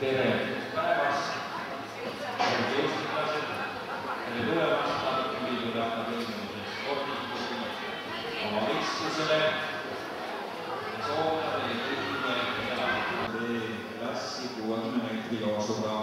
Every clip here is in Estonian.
tere päevast, eestlased, tere tulemast Tartu Ülikooli Akadeemilise Spordiklubile oma võistlusele. Soovime teile kõigile klassi 60 meetri jooksuga.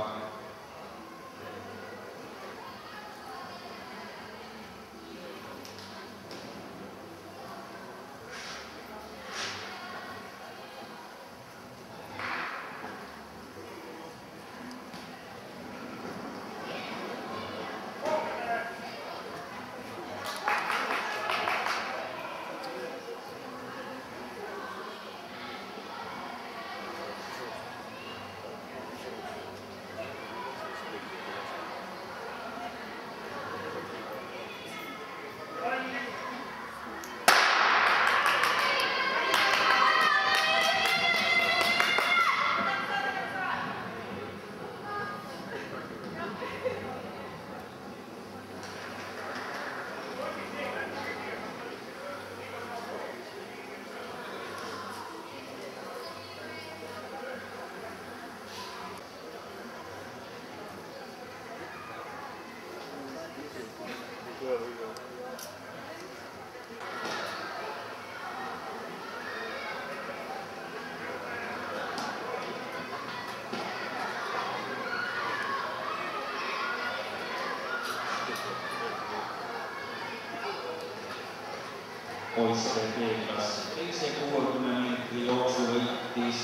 Poiste keeglas teise 60 meetri jooksu võitis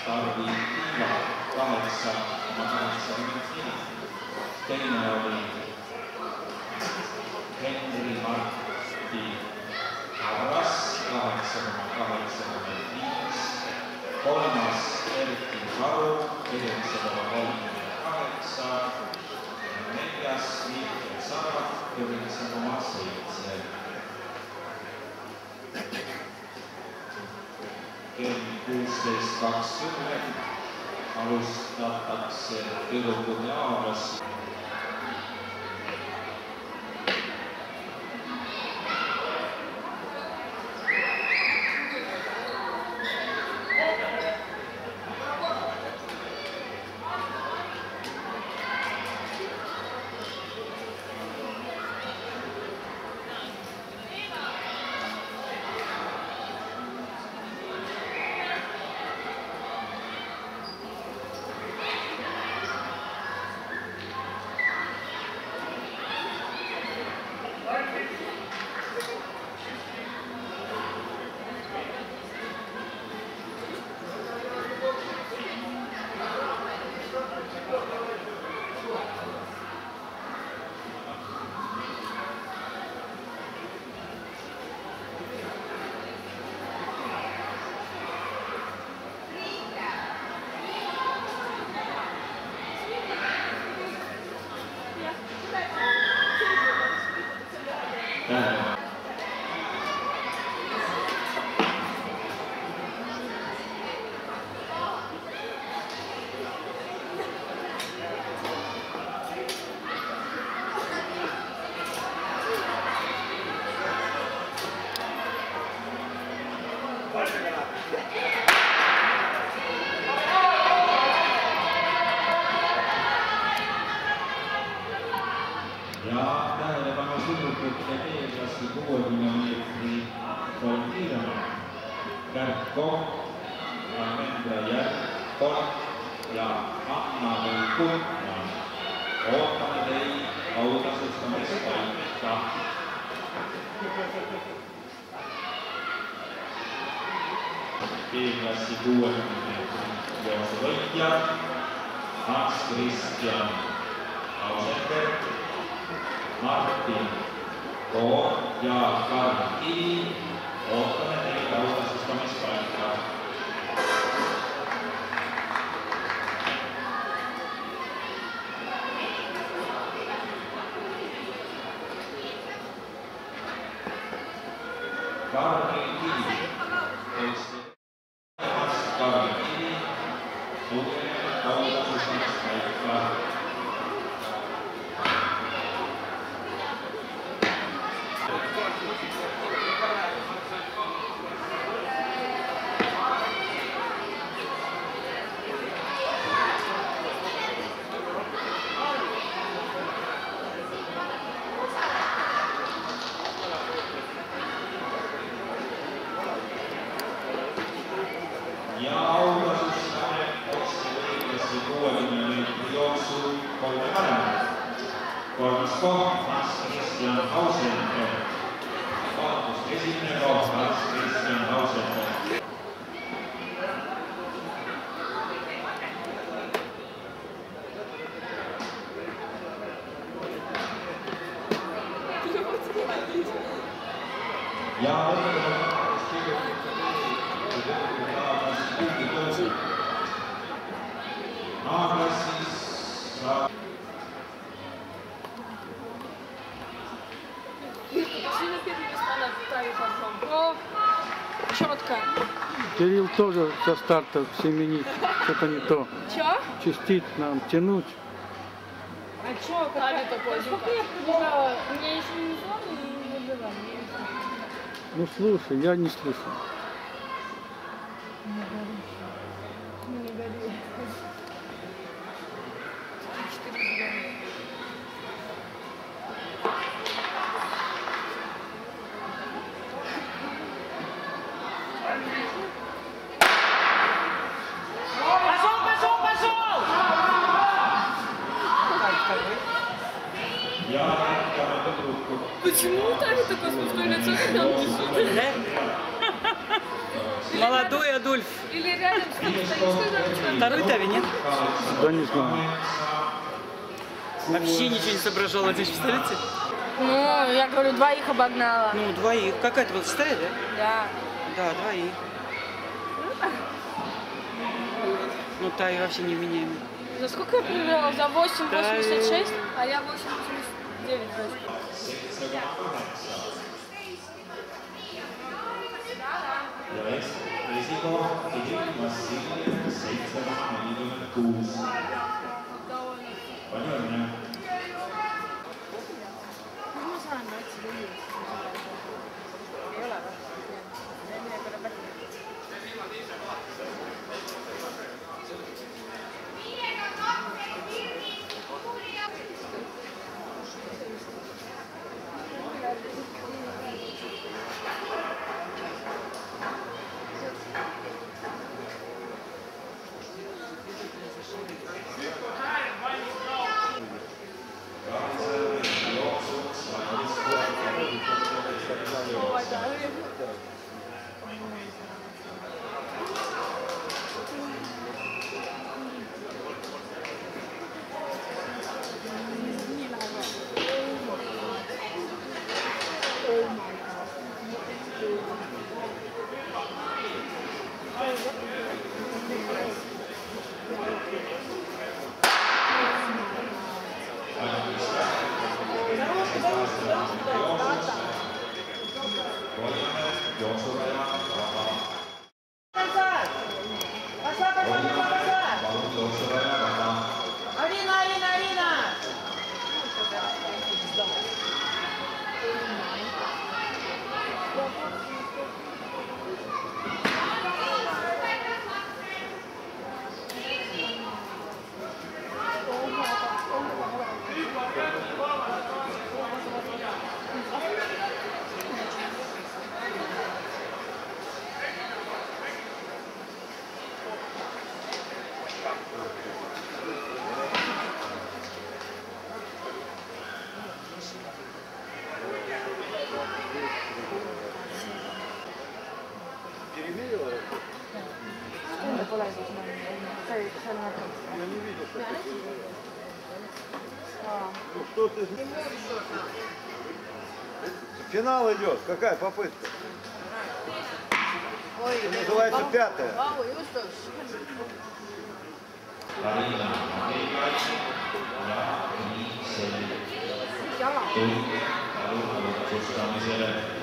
Tarvi Tiiva 8,84. Teine oli Henri Marti Arras 8,85. Kolmas Erki Karu 9,38. Neljas Mihkel Sarv 9,7. Kell 16.20 alustatakse Tõrukuni Aavas. Ja tähelepanu sudukute keeglassi 60 meetri kiirema. Kärko, Almendra Järkol ja Anna-Mari Kultman. Ootame teid autasustamispaika. Keeglassi 60 meetri joosuvõitja Hans Christian Ausenberg, Martin Koor ja Karl Kivi. Ootame teid autasustamispaika. Karl Kivi. Karl Kivi. Autasustamispaika. kolme paremat. Kolmas koht Hans Christian Hausenberg. Kaotust esimene koht Hans Christian Hausenberg. Ja Четко. Кирилл тоже со старта семенит. Что-то не то. Чё? Чистить нам, тянуть. А чё? Сколько я пробежала? У меня еще не сложно, не выбила. Ну слушай, я не слышу. Не гори. Почему так такое смешное лицо, когда он бежит? Молодой Адольф. Или рядом с ним стоит, что это? Второй Тави, нет? Да не знаю. Вообще ничего не соображала, здесь, представляете? Ну, я говорю, двоих обогнала. Ну, двоих. Какая-то была шестая, да? Да. Да, двоих. Ну, Тави вообще не меняемая. За сколько я пробежала? За 8,86? А я 8,89 вроде. ja esikoht Philipp Vassiljev 7,46. Palju õnne! Что ты? Финал идет. Какая попытка? Это называется пятая. Tallinna ameerikaitse ja Niisel tund palun otsustamisele.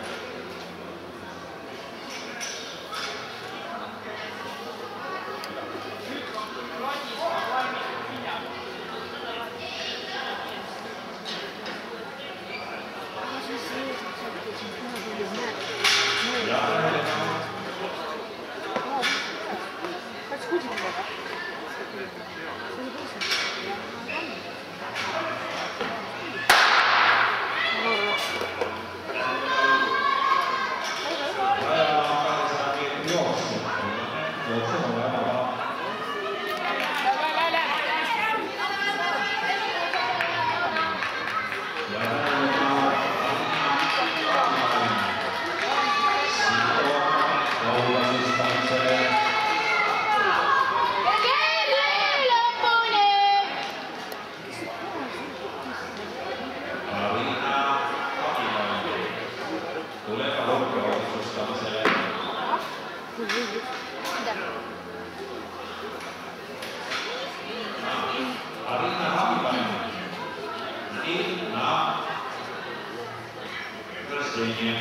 Ksenia.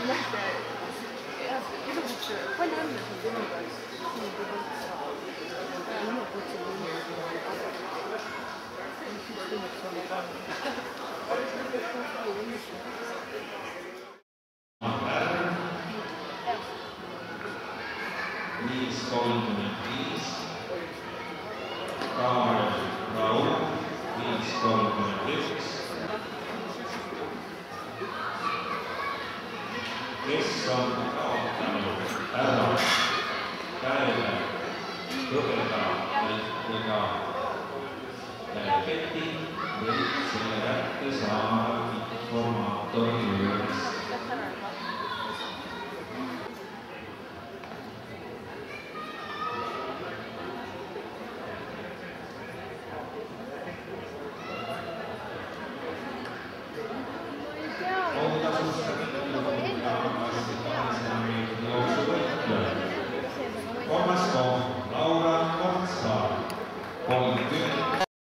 Määr. 5:35. Kaarel Raul 5:31. Kes on kaotanud ära käele kõveda ega keti, võib selle kätte saada informaatori juures. Kolmas koht Laura Kohtsaar 30.